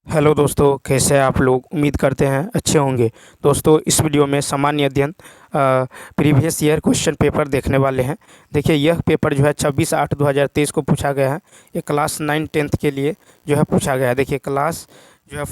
Hello दोस्तों, कैसे हैं आप लोग। उम्मीद करते हैं अच्छे होंगे। दोस्तों, इस वीडियो में सामान्य अध्ययन प्रीवियस ईयर क्वेश्चन पेपर देखने वाले हैं। देखिए, यह पेपर जो है 26/8/2023 को पूछा गया है। ये क्लास 9-10 के लिए जो है पूछा गया है। देखिए, क्लास जो है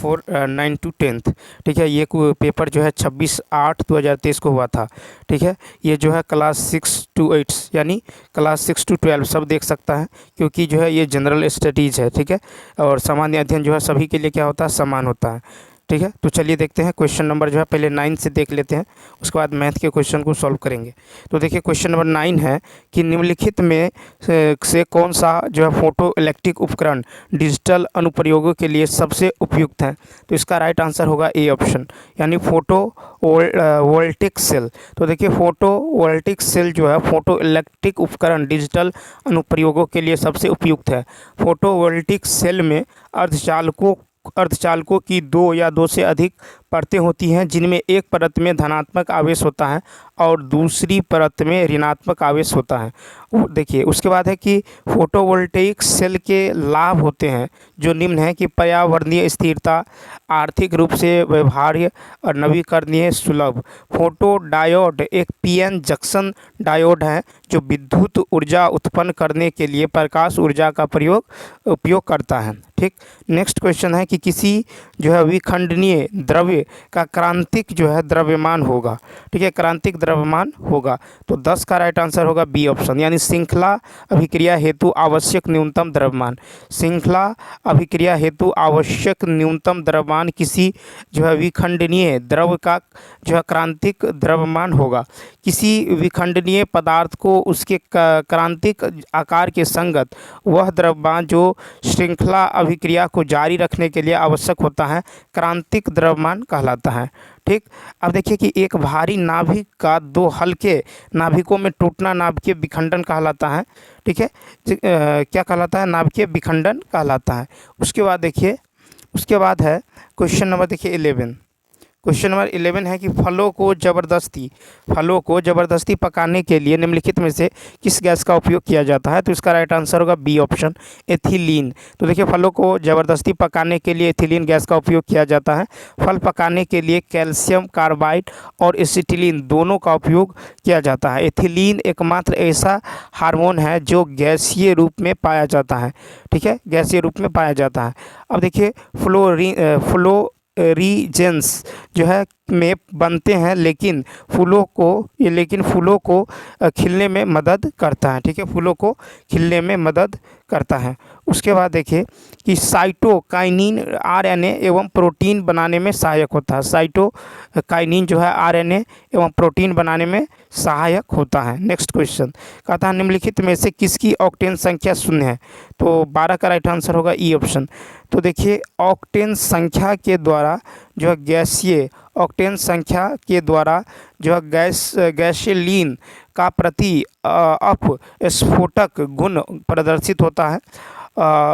9 to 10, ठीक है। ये पेपर जो है 26/8/2023 को हुआ था, ठीक है। ये जो है क्लास 6 to 8 यानी क्लास 6 to 12 सब देख सकता है, क्योंकि जो है ये जनरल स्टडीज़ है, ठीक है। और सामान्य अध्ययन जो है सभी के लिए क्या होता है, समान होता है, ठीक है। तो चलिए देखते हैं। क्वेश्चन नंबर जो है पहले 9 से देख लेते हैं, उसके बाद मैथ के क्वेश्चन को सॉल्व करेंगे। तो देखिए, क्वेश्चन नंबर 9 है कि निम्नलिखित में से कौन सा जो है फोटो इलेक्ट्रिक उपकरण डिजिटल अनुप्रयोगों के लिए सबसे उपयुक्त है। तो इसका राइट आंसर होगा ए ऑप्शन, यानी फोटो वोल्टिक सेल। तो देखिए, फोटो वोल्टिक सेल जो है फोटो इलेक्ट्रिक उपकरण डिजिटल अनुप्रयोगों के लिए सबसे उपयुक्त है। फोटो वोल्टिक सेल में अर्धचालकों की दो या दो से अधिक परतें होती हैं, जिनमें एक परत में धनात्मक आवेश होता है और दूसरी परत में ऋणात्मक आवेश होता है। देखिए, उसके बाद है कि फोटोवोल्टेइक सेल के लाभ होते हैं जो निम्न है कि पर्यावरणीय स्थिरता, आर्थिक रूप से व्यवहार्य और नवीकरणीय सुलभ। फोटो डायोड एक पीएन जंक्शन डायोड है जो विद्युत ऊर्जा उत्पन्न करने के लिए प्रकाश ऊर्जा का उपयोग करता है, ठीक। नेक्स्ट क्वेश्चन है कि किसी जो है विखंडनीय द्रव्य का क्रांतिक जो है द्रव्यमान होगा, ठीक है, क्रांतिक द्रव्यमान होगा। तो 10 का राइट आंसर होगा बी ऑप्शन, यानी श्रृंखला अभिक्रिया हेतु आवश्यक न्यूनतम द्रव्यमान। श्रृंखला अभिक्रिया हेतु आवश्यक न्यूनतम द्रव्यमान किसी जो है विखंडनीय द्रव्य का जो है क्रांतिक द्रव्यमान होगा। किसी विखंडनीय पदार्थ को उसके क्रांतिक आकार के संगत वह द्रव्यमान जो श्रृंखला अभिक्रिया को जारी रखने के लिए आवश्यक होता है क्रांतिक द्रव्यमान कहलाता है, ठीक। अब देखिए कि एक भारी नाभिक का दो हल्के नाभिकों में टूटना नाभिकीय विखंडन कहलाता है, ठीक है। क्या कहलाता है, नाभिकीय विखंडन कहलाता है। उसके बाद देखिए, उसके बाद है क्वेश्चन नंबर देखिए 11। क्वेश्चन नंबर 11 है कि फलों को ज़बरदस्ती पकाने के लिए निम्नलिखित में से किस गैस का उपयोग किया जाता है। तो इसका राइट आंसर होगा बी ऑप्शन, एथिलीन। तो देखिए, फलों को ज़बरदस्ती पकाने के लिए एथिलीन गैस का उपयोग किया जाता है। फल पकाने के लिए कैल्शियम कार्बाइड और एसिटिलीन दोनों का उपयोग किया जाता है। एथिलीन एकमात्र ऐसा हार्मोन है जो गैसीय रूप में पाया जाता है, ठीक है, गैसीय रूप में पाया जाता है। अब देखिए, फ्लोरीजेंस जो है में बनते हैं, लेकिन फूलों को खिलने में मदद करता है, ठीक है, फूलों को खिलने में मदद करता है। उसके बाद देखिए कि साइटोकाइनिन आरएनए एवं प्रोटीन बनाने में सहायक होता है। साइटोकाइनिन जो है आरएनए एवं प्रोटीन बनाने में सहायक होता है। नेक्स्ट क्वेश्चन कहता है निम्नलिखित में से किसकी ऑक्टेन संख्या 0 है। तो 12 का राइट आंसर होगा ई ऑप्शन। तो देखिए, ऑक्टेन संख्या के द्वारा जो है गैसीय ऑक्टेन संख्या के द्वारा जो है गैसोलीन का प्रति अपस्फोटक गुण प्रदर्शित होता है।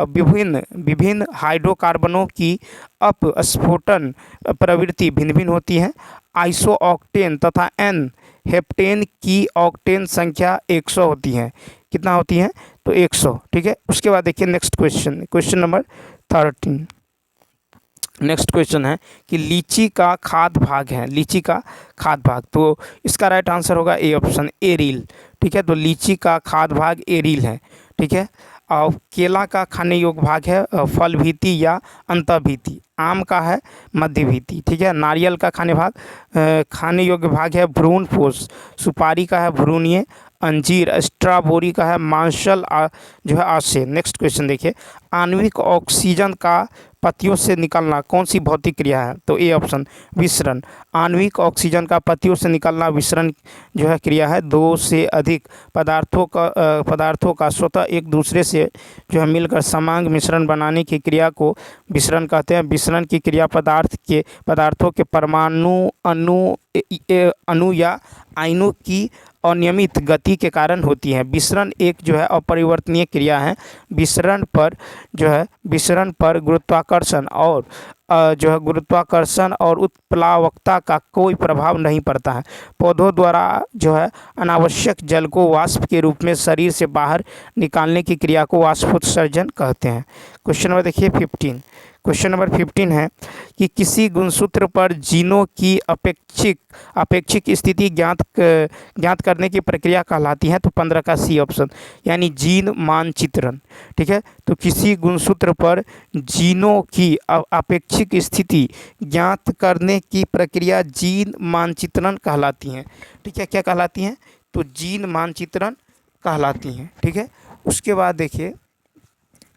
विभिन्न हाइड्रोकार्बनों की अपस्फोटन प्रवृत्ति भिन्न भिन्न होती है। आइसोऑक्टेन तथा एन हेप्टेन की ऑक्टेन संख्या 100 होती है। कितना होती है, तो 100, ठीक है। उसके बाद देखिए next question, question number 13। Next question है कि लीची का खाद्य भाग है, लीची का खाद्य भाग। तो इसका राइट आंसर होगा ए ऑप्शन, एरिल, ठीक है। तो लीची का खाद्य भाग एरिल है, ठीक है। और केला का खाने योग्य भाग है फल भीति या अंतःभीति। आम का है मध्य भीति, ठीक है। नारियल का खाने योग्य भाग है भ्रूण पोष। सुपारी का है भ्रूणीय। अंजीर स्ट्रॉबेरी का है मांसल जो है आशय। नेक्स्ट क्वेश्चन देखिए, आणविक ऑक्सीजन का पत्तियों से निकलना कौन सी भौतिक क्रिया है। तो ए ऑप्शन, विसरण। आणविक ऑक्सीजन का पत्तियों से निकलना विसरण जो है क्रिया है। दो से अधिक पदार्थों का स्वतः एक दूसरे से जो है मिलकर समांग मिश्रण बनाने की क्रिया को विसरण कहते हैं। विसरण की क्रिया पदार्थों के परमाणु अणु या आयनों की अनियमित गति के कारण होती है। विसरण एक जो है अपरिवर्तनीय क्रिया है। विसरण पर गुरुत्वाकर्षण और उत्प्लावकता का कोई प्रभाव नहीं पड़ता है। पौधों द्वारा जो है अनावश्यक जल को वाष्प के रूप में शरीर से बाहर निकालने की क्रिया को वाष्पोत्सर्जन कहते हैं। क्वेश्चन नंबर देखिए 15। क्वेश्चन नंबर 15 है कि किसी गुणसूत्र पर जीनों की अपेक्षिक स्थिति ज्ञात करने की प्रक्रिया कहलाती है। तो 15 का सी ऑप्शन, यानी जीन मानचित्रण। ठीक है, तो किसी गुणसूत्र पर जीनों की अपेक्षिक स्थिति ज्ञात करने की प्रक्रिया जीन मानचित्रण कहलाती है। ठीक है, क्या कहलाती हैं? तो जीन मानचित्रण कहलाती हैं। ठीक है, उसके बाद देखिए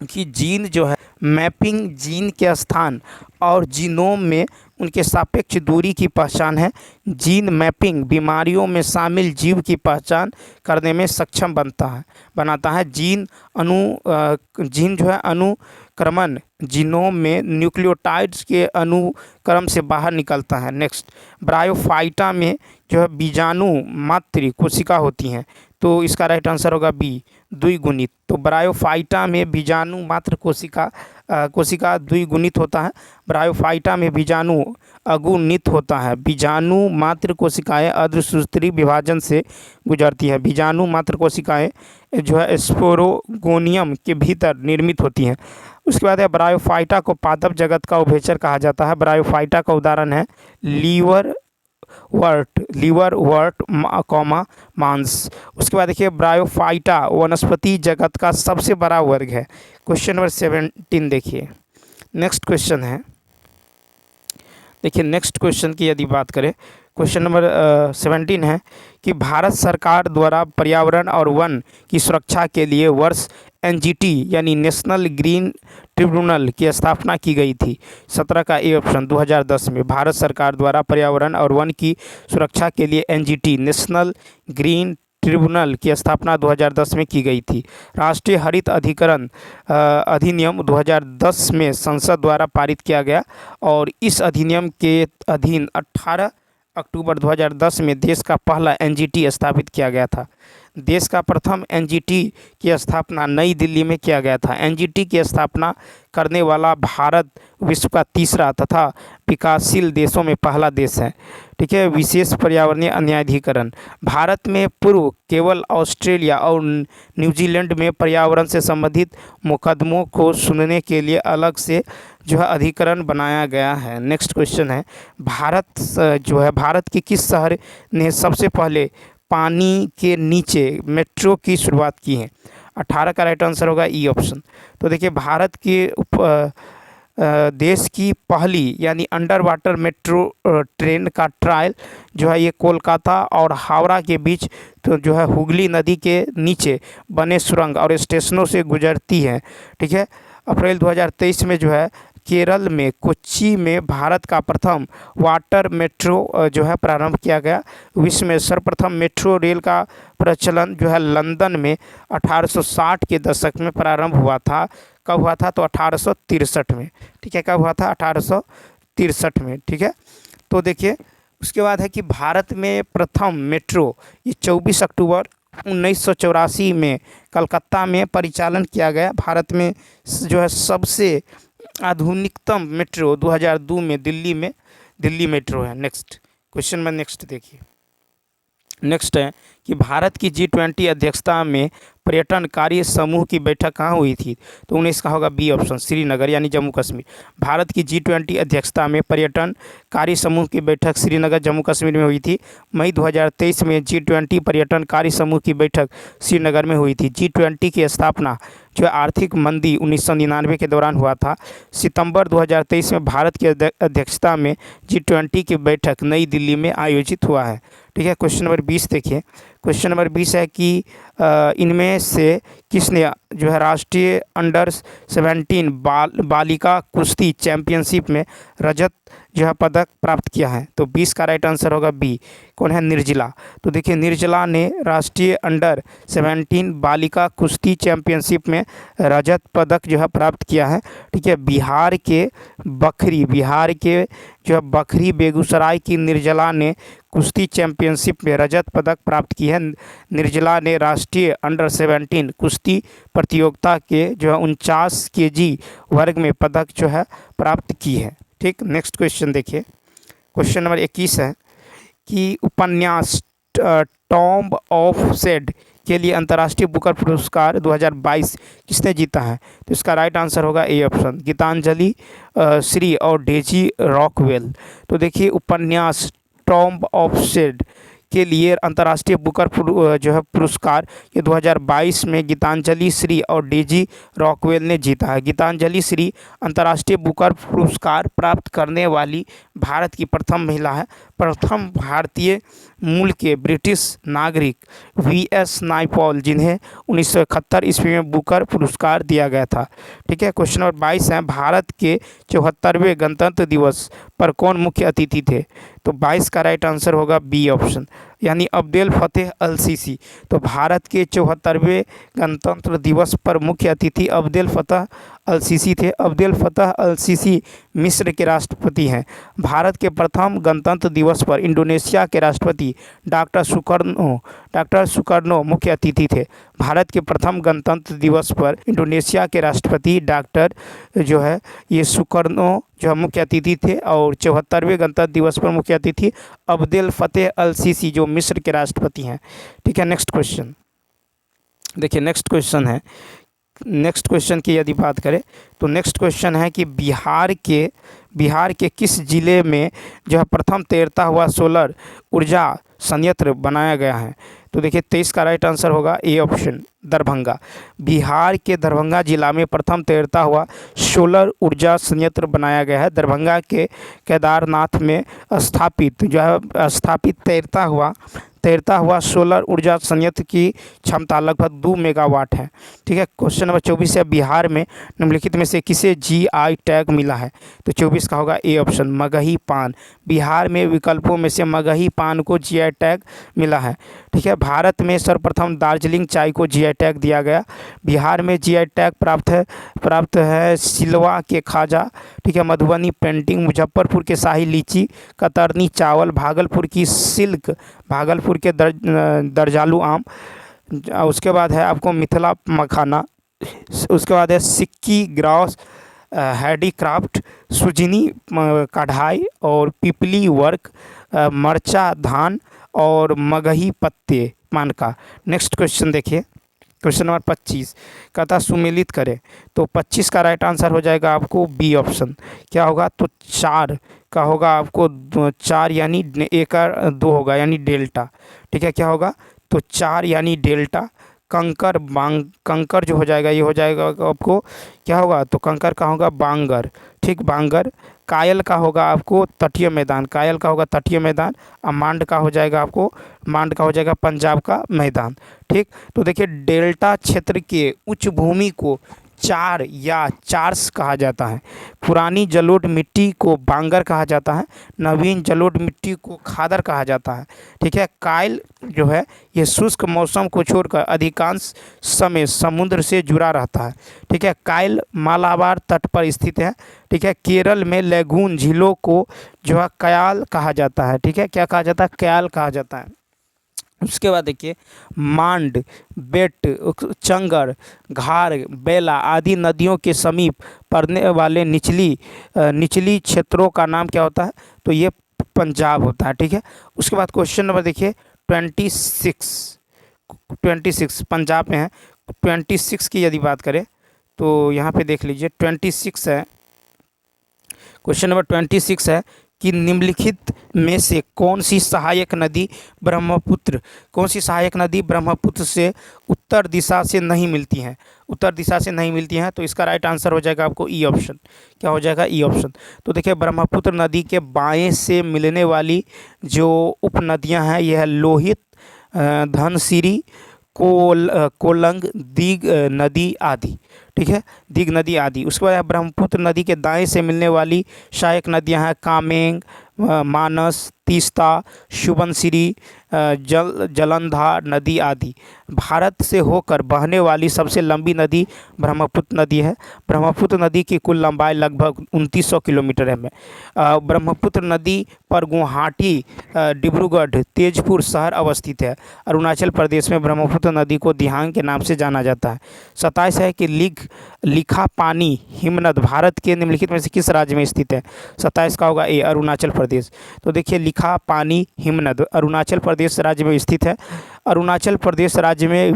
कि जीन जो है मैपिंग जीन के स्थान और जीनोम में उनके सापेक्ष दूरी की पहचान है। जीन मैपिंग बीमारियों में शामिल जीव की पहचान करने में सक्षम बनाता है। जीन जो है अनुक्रमण जीनोम में न्यूक्लियोटाइड्स के अनुक्रम से बाहर निकलता है। नेक्स्ट, ब्रायोफाइटा में जो है बीजाणु मात्र कोशिका होती हैं। तो इसका राइट आंसर होगा बी, द्विगुणित। तो ब्रायोफाइटा में बीजाणु मात्र कोशिका द्विगुणित होता है। ब्रायोफाइटा में बीजाणु अगुणित होता है। बीजाणु मात्र कोशिकाएं अर्धसूत्री विभाजन से गुजरती है। बीजाणु मात्र कोशिकाएं जो है स्पोरोगोनियम के भीतर निर्मित होती हैं। उसके बाद है ब्रायोफाइटा को पादप जगत का उभयचर कहा जाता है। ब्रायोफाइटा का उदाहरण है लीवर वर्ट मांस। उसके बाद देखिए ब्रायोफाइटा वनस्पति जगत का सबसे बड़ा वर्ग है। क्वेश्चन नंबर 17 देखिए, नेक्स्ट क्वेश्चन है। देखिए नेक्स्ट क्वेश्चन की यदि बात करें, क्वेश्चन नंबर 17 है कि भारत सरकार द्वारा पर्यावरण और वन की सुरक्षा के लिए वर्ष एनजीटी यानी नेशनल ग्रीन ट्रिब्यूनल की स्थापना की गई थी। 17 का ए ऑप्शन, 2010 में भारत सरकार द्वारा पर्यावरण और वन की सुरक्षा के लिए एनजीटी नेशनल ग्रीन ट्रिब्यूनल की स्थापना 2010 में की गई थी। राष्ट्रीय हरित अधिनियम 2010 में संसद द्वारा पारित किया गया और इस अधिनियम के अधीन 18 अक्टूबर 2010 में देश का पहला एनजीटी स्थापित किया गया था। देश का प्रथम एनजीटी की स्थापना नई दिल्ली में किया गया था। एनजीटी की स्थापना करने वाला भारत विश्व का तीसरा तथा विकासशील देशों में पहला देश है। ठीक है, विशेष पर्यावरणीय न्यायाधिकरण भारत में पूर्व केवल ऑस्ट्रेलिया और न्यूजीलैंड में पर्यावरण से संबंधित मुकदमों को सुनने के लिए अलग से जो है अधिकरण बनाया गया है। नेक्स्ट क्वेश्चन है, भारत के किस शहर ने सबसे पहले पानी के नीचे मेट्रो की शुरुआत की है? 18 का राइट आंसर होगा ई ऑप्शन। तो देखिए भारत के देश की पहली यानी अंडर वाटर मेट्रो ट्रेन का ट्रायल जो है ये कोलकाता और हावड़ा के बीच तो जो है हुगली नदी के नीचे बने सुरंग और स्टेशनों से गुजरती है। ठीक है, अप्रैल 2023 में जो है केरल में कोच्चि में भारत का प्रथम वाटर मेट्रो जो है प्रारंभ किया गया। विश्व में सर्वप्रथम मेट्रो रेल का प्रचलन जो है लंदन में 1860 के दशक में प्रारंभ हुआ था। कब हुआ था? तो 1863 में। ठीक है, कब हुआ था? 1863 में। ठीक है, तो देखिए उसके बाद है कि भारत में प्रथम मेट्रो ये 24 अक्टूबर 1984 में कलकत्ता में परिचालन किया गया। भारत में जो है सबसे आधुनिकतम मेट्रो 2002 में दिल्ली मेट्रो है। नेक्स्ट क्वेश्चन में नेक्स्ट देखिए, नेक्स्ट है कि भारत की G20 अध्यक्षता में पर्यटन कार्य समूह की बैठक कहाँ हुई थी? तो 19 का होगा बी ऑप्शन, श्रीनगर यानी जम्मू कश्मीर। भारत की G20 अध्यक्षता में पर्यटन कार्य समूह की बैठक श्रीनगर जम्मू कश्मीर में हुई थी। मई 2023 में G20 पर्यटन कार्य समूह की बैठक श्रीनगर में हुई थी। G20 की स्थापना जो आर्थिक मंदी 1999 के दौरान हुआ था। सितंबर 2023 में भारत की अध्यक्षता में G20 की बैठक नई दिल्ली में आयोजित हुआ है। ठीक है, क्वेश्चन नंबर 20 देखिए। क्वेश्चन नंबर 20 है कि इनमें से किसने जो है राष्ट्रीय अंडर 17 बालिका कुश्ती चैंपियनशिप में रजत जो है पदक प्राप्त किया है? तो 20 का राइट आंसर होगा बी, कौन है? निर्जला। तो देखिए निर्जला ने राष्ट्रीय अंडर 17 बालिका कुश्ती चैंपियनशिप में रजत पदक जो है प्राप्त किया है। ठीक है, बिहार के जो है बखरी बेगूसराय की निर्जला ने कुश्ती चैंपियनशिप में रजत पदक प्राप्त की है। निर्जला ने राष्ट्रीय अंडर 17 कुश्ती प्रतियोगिता के जो है 49 kg वर्ग में पदक जो है प्राप्त की है। ठीक, नेक्स्ट क्वेश्चन देखिए। क्वेश्चन नंबर 21 है कि उपन्यास टॉम्ब ऑफ सेड के लिए अंतर्राष्ट्रीय बुकर पुरस्कार 2022 किसने जीता है? तो इसका राइट आंसर होगा ए ऑप्शन, गीतांजलि श्री और डेजी रॉकवेल। तो देखिए उपन्यास टॉम्ब ऑफ सेड के लिए अंतर्राष्ट्रीय बुकर जो है पुरस्कार ये 2022 में गीतांजलि श्री और डेजी रॉकवेल ने जीता है। गीतांजलि श्री अंतर्राष्ट्रीय बुकर पुरस्कार प्राप्त करने वाली भारत की प्रथम महिला है। प्रथम भारतीय मूल के ब्रिटिश नागरिक वीएस नायपॉल, जिन्हें 1971 ईस्वी में बुकर पुरस्कार दिया गया था। ठीक है, क्वेश्चन नंबर 22 है, भारत के 74वें गणतंत्र दिवस पर कौन मुख्य अतिथि थे? तो 22 का राइट आंसर होगा बी ऑप्शन, यानी अब्देल फतेह अल सीसी। तो भारत के 74वें गणतंत्र दिवस पर मुख्य अतिथि अब्देल फतेह अल सीसी थे। अब्देल फतेह अल सीसी मिस्र के राष्ट्रपति हैं। भारत के प्रथम गणतंत्र दिवस पर इंडोनेशिया के राष्ट्रपति डॉक्टर सुकर्नो मुख्य अतिथि थे। भारत के प्रथम गणतंत्र दिवस पर इंडोनेशिया के राष्ट्रपति डॉक्टर जो है ये सुकर्नो जो मुख्य अतिथि थे, और 74वें गणतंत्र दिवस पर मुख्य अतिथि अब्देल फतेह अल सीसी जो मिस्र के राष्ट्रपति हैं। ठीक है, नेक्स्ट क्वेश्चन देखिए। नेक्स्ट क्वेश्चन की यदि बात करें तो नेक्स्ट क्वेश्चन है कि बिहार के किस जिले में जो है प्रथम तैरता हुआ सोलर ऊर्जा संयंत्र बनाया गया है? तो देखिए 23 का राइट आंसर होगा ए ऑप्शन, दरभंगा। बिहार के दरभंगा जिला में प्रथम तैरता हुआ सोलर ऊर्जा संयंत्र बनाया गया है। दरभंगा के केदारनाथ में स्थापित तैरता हुआ सोलर ऊर्जा संयंत्र की क्षमता लगभग 2 मेगावाट है। ठीक है, क्वेश्चन नंबर 24 है, बिहार में निम्नलिखित में से किसे जीआई टैग मिला है? तो 24 का होगा ए ऑप्शन, मगही पान। बिहार में विकल्पों में से मगही पान को जीआई टैग मिला है। ठीक है, भारत में सर्वप्रथम दार्जिलिंग चाय को जीआई टैग दिया गया। बिहार में जीआई टैग प्राप्त है सिलवा के खाजा, ठीक है, मधुबनी पेंटिंग, मुजफ्फरपुर के शाही लीची, कतरनी चावल, भागलपुर की सिल्क, भागलपुर के दरजालू आम, उसके बाद है आपको मिथिला मखाना, उसके बाद है सिक्की ग्रास हैंडीक्राफ्ट, सुजनी कढ़ाई और पिपली वर्क, मरचा धान और मगही पत्ते पान का। नेक्स्ट क्वेश्चन देखिए, क्वेश्चन नंबर 25 कहता सुमेलित करें। तो 25 का राइट आंसर हो जाएगा आपको बी ऑप्शन। क्या होगा? तो 4 का होगा आपको 4 यानी 1 और 2 होगा यानी डेल्टा। ठीक है, क्या होगा? तो 4 यानी डेल्टा। कंकर जो हो जाएगा ये हो जाएगा आपको क्या होगा? तो कंकर का होगा बांगर। ठीक, बांगर। कायल का होगा आपको तटीय मैदान, कायल का होगा तटीय मैदान। और मांड का हो जाएगा पंजाब का मैदान। ठीक, तो देखिए डेल्टा क्षेत्र के उच्च भूमि को चार या चार्स कहा जाता है। पुरानी जलोढ़ मिट्टी को बांगर कहा जाता है। नवीन जलोढ़ मिट्टी को खादर कहा जाता है। ठीक है, कायल जो है ये शुष्क मौसम को छोड़कर अधिकांश समय समुद्र से जुड़ा रहता है। ठीक है, कायल मालाबार तट पर स्थित है। ठीक है, केरल में लैगून झीलों को जो है कयाल कहा जाता है। ठीक है, क्या कहा जाता है? कयाल कहा जाता है। उसके बाद देखिए मांड, बेट, चंगर, घार, बेला आदि नदियों के समीप पड़ने वाले निचली क्षेत्रों का नाम क्या होता है? तो ये पंजाब होता है। ठीक है, उसके बाद क्वेश्चन नंबर देखिए 26 पंजाब में है। 26 की यदि बात करें तो यहाँ पे देख लीजिए 26 है। क्वेश्चन नंबर 26 है कि निम्नलिखित में से कौन सी सहायक नदी ब्रह्मपुत्र से उत्तर दिशा से नहीं मिलती हैं? तो इसका राइट आंसर हो जाएगा आपको ई ऑप्शन। क्या हो जाएगा? E option. तो देखिए ब्रह्मपुत्र नदी के बाएं से मिलने वाली जो उपनदियां हैं यह है लोहित, धनसिरी, कोलंग, दिग नदी आदि। ठीक है, दिग नदी आदि। उसके बाद ब्रह्मपुत्र नदी के दाएं से मिलने वाली सहायक नदियां हैं कामेंग, मानस, तीस्ता, सुबनसिरी, जलंधर नदी आदि। भारत से होकर बहने वाली सबसे लंबी नदी ब्रह्मपुत्र नदी है। ब्रह्मपुत्र नदी की कुल लंबाई लगभग 2900 किलोमीटर है। ब्रह्मपुत्र नदी पर गुवाहाटी, डिब्रूगढ़, तेजपुर शहर अवस्थित है। अरुणाचल प्रदेश में ब्रह्मपुत्र नदी को दिहांग के नाम से जाना जाता है। 27 है कि लिखा पानी हिमनद भारत के निम्नलिखित में से किस राज्य में स्थित है? 27 का होगा ए, अरुणाचल प्रदेश। तो देखिए लिखा रेखा पानी हिमनद अरुणाचल प्रदेश राज्य में स्थित है। अरुणाचल प्रदेश राज्य में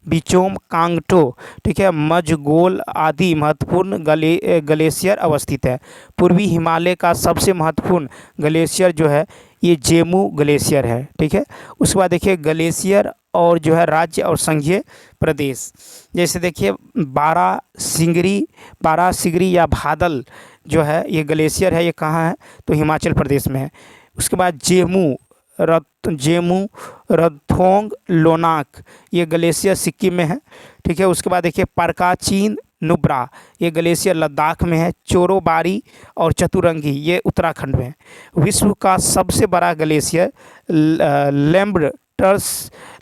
बिचोम कांगटो, ठीक है, मजगोल आदि महत्वपूर्ण ग्लेशियर अवस्थित है। पूर्वी हिमालय का सबसे महत्वपूर्ण ग्लेशियर जो है ये जेमू ग्लेशियर है, ठीक है। उसके बाद देखिए ग्लेशियर और जो है राज्य और संघीय प्रदेश, जैसे देखिए बारह सिगरी या भादल जो है ये ग्लेशियर है, ये कहाँ है तो हिमाचल प्रदेश में है। उसके बाद जेमू रथोंग लोनाक ये ग्लेशियर सिक्किम में है, ठीक है। उसके बाद देखिए परकाचीन नुब्रा ये ग्लेशियर लद्दाख में है। चोरोबारी और चतुरंगी ये उत्तराखंड में है। विश्व का सबसे बड़ा ग्लेशियर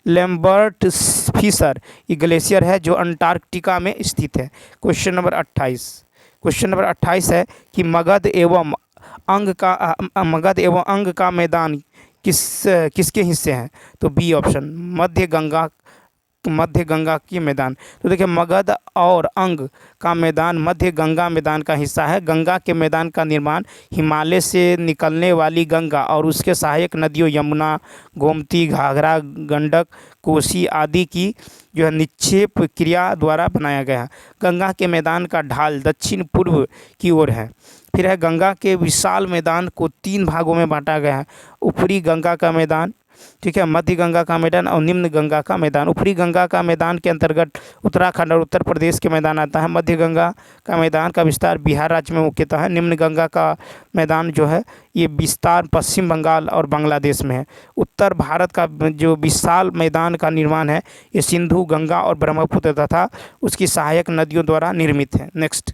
लैम्बर्ट फिशर ये ग्लेशियर है जो अंटार्कटिका में स्थित है। क्वेश्चन नंबर 28 है कि मगध एवं अंग का मैदान किसके हिस्से हैं तो बी ऑप्शन मध्य गंगा की मैदान। तो देखिए मगध और अंग का मैदान मध्य गंगा मैदान का हिस्सा है। गंगा के मैदान का निर्माण हिमालय से निकलने वाली गंगा और उसके सहायक नदियों यमुना, गोमती, घाघरा, गंडक, कोसी आदि की जो है निक्षेप क्रिया द्वारा बनाया गया है। गंगा के मैदान का ढाल दक्षिण पूर्व की ओर है। फिर है गंगा के विशाल मैदान को 3 भागों में बांटा गया है। ऊपरी गंगा का मैदान, ठीक है, मध्य गंगा का मैदान और निम्न गंगा का मैदान। ऊपरी गंगा का मैदान के अंतर्गत उत्तराखंड और उत्तर प्रदेश के मैदान आता है। मध्य गंगा का मैदान का विस्तार बिहार राज्य में मुख्यतः है। निम्न गंगा का मैदान जो है ये विस्तार पश्चिम बंगाल और बांग्लादेश में है। उत्तर भारत का जो विशाल मैदान का निर्माण है ये सिंधु, गंगा और ब्रह्मपुत्र तथा उसकी सहायक नदियों द्वारा निर्मित है। नेक्स्ट,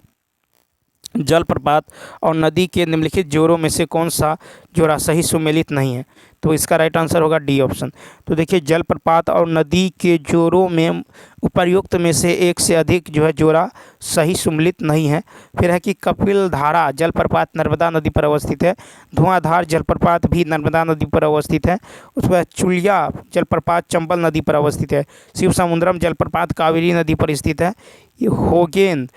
जलप्रपात और नदी के निम्नलिखित जोड़ों में से कौन सा जोड़ा सही सुमेलित नहीं है तो इसका राइट आंसर होगा डी ऑप्शन। तो देखिए जलप्रपात और नदी के जोड़ों में उपर्युक्त में से एक से अधिक जो है जोड़ा सही सुमेलित नहीं है। फिर है कि कपिलधारा जलप्रपात नर्मदा नदी पर अवस्थित है। धुआंधार जलप्रपात भी नर्मदा नदी पर अवस्थित है। उसके बाद चुलिया जलप्रपात चंबल नदी पर अवस्थित है। शिव समुद्रम जलप्रपात कावेरी नदी पर स्थित है। ये होगेन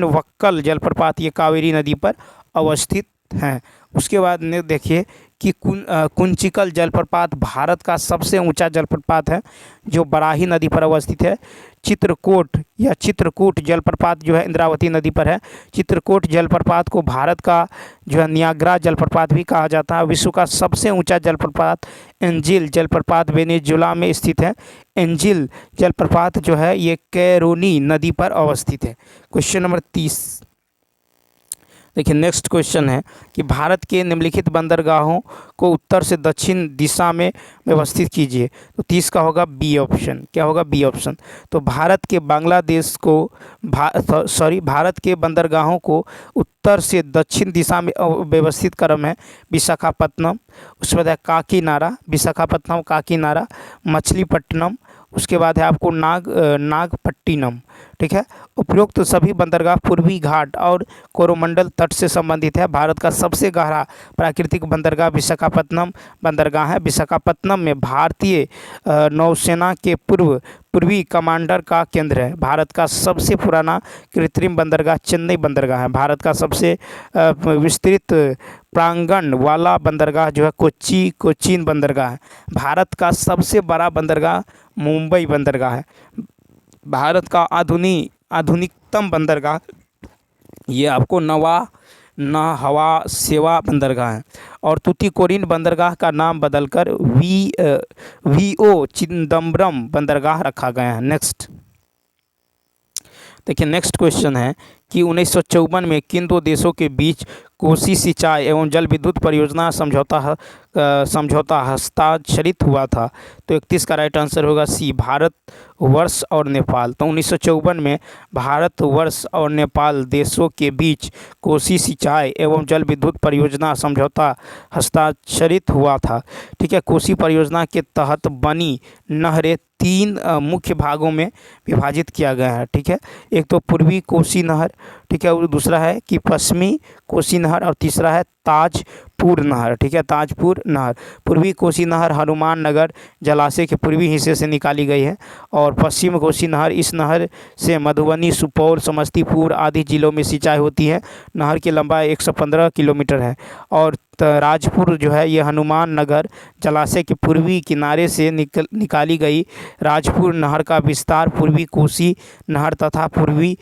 वक्कल जलप्रपात ये कावेरी नदी पर अवस्थित हैं। उसके बाद देखिए कि कुंचिकल जलप्रपात भारत का सबसे ऊंचा जलप्रपात है जो बराही नदी पर अवस्थित है। चित्रकूट जलप्रपात जो है इंद्रावती नदी पर है। चित्रकूट जलप्रपात को भारत का जो है नियाग्रा जलप्रपात भी कहा जाता है। विश्व का सबसे ऊंचा जलप्रपात एंजिल जलप्रपात वेनेजुला में स्थित है। एंजिल जलप्रपात जो है ये कैरोनी नदी पर अवस्थित है। क्वेश्चन नंबर 30 देखिए नेक्स्ट क्वेश्चन है कि भारत के निम्नलिखित बंदरगाहों को उत्तर से दक्षिण दिशा में व्यवस्थित कीजिए तो 30 का होगा बी ऑप्शन। क्या होगा बी ऑप्शन। तो भारत के बंदरगाहों को उत्तर से दक्षिण दिशा में व्यवस्थित क्रम है विशाखापत्तनम, उसके बाद है काकीनाडा, विशाखापत्तनम, काकीनाडा, मछलीपट्टनम, उसके बाद है आपको नागपट्टिनम, ठीक है। उपरोक्त सभी बंदरगाह पूर्वी घाट और कोरोमंडल तट से संबंधित है। भारत का सबसे गहरा प्राकृतिक बंदरगाह विशाखापत्तनम बंदरगाह है। विशाखापत्तनम में भारतीय नौसेना के पूर्वी कमांडर का केंद्र है। भारत का सबसे पुराना कृत्रिम बंदरगाह चेन्नई बंदरगाह है। भारत का सबसे विस्तृत प्रांगण वाला बंदरगाह जो है कोचीन बंदरगाह है। भारत का सबसे बड़ा बंदरगाह मुंबई बंदरगाह है। भारत का आधुनिकतम बंदरगाह ये आपको हवा सेवा बंदरगाह है। और तूतीकोरिन बंदरगाह का नाम बदलकर वीओ चिदम्बरम बंदरगाह रखा गया है। नेक्स्ट देखिए नेक्स्ट क्वेश्चन है कि 1954 में किन दो देशों के बीच कोसी सिंचाई एवं जल विद्युत परियोजना समझौता हस्ताक्षरित हुआ था तो 31 का राइट आंसर होगा सी भारत वर्ष और नेपाल। तो 1954 में भारत वर्ष और नेपाल देशों के बीच कोसी सिंचाई एवं जल विद्युत परियोजना समझौता हस्ताक्षरित हुआ था, ठीक है। कोसी परियोजना के तहत बनी नहरें 3 मुख्य भागों में विभाजित किया गया है, ठीक है। एक तो पूर्वी कोसी नहर, ठीक है, और दूसरा है कि पश्चिमी कोसी नहर और तीसरा है ताजपुर नहर, ठीक है, ताजपुर नहर। पूर्वी कोसी नहर हनुमान नगर जलाशय के पूर्वी हिस्से से निकाली गई है और पश्चिम कोसी नहर इस नहर से मधुबनी, सुपौल, समस्तीपुर आदि जिलों में सिंचाई होती है। नहर की लंबाई 115 किलोमीटर है और राजपुर जो है ये हनुमान नगर जलाशय के पूर्वी किनारे से निकाली गई राजपुर नहर का विस्तार पूर्वी कोसी नहर तथा पूर्वी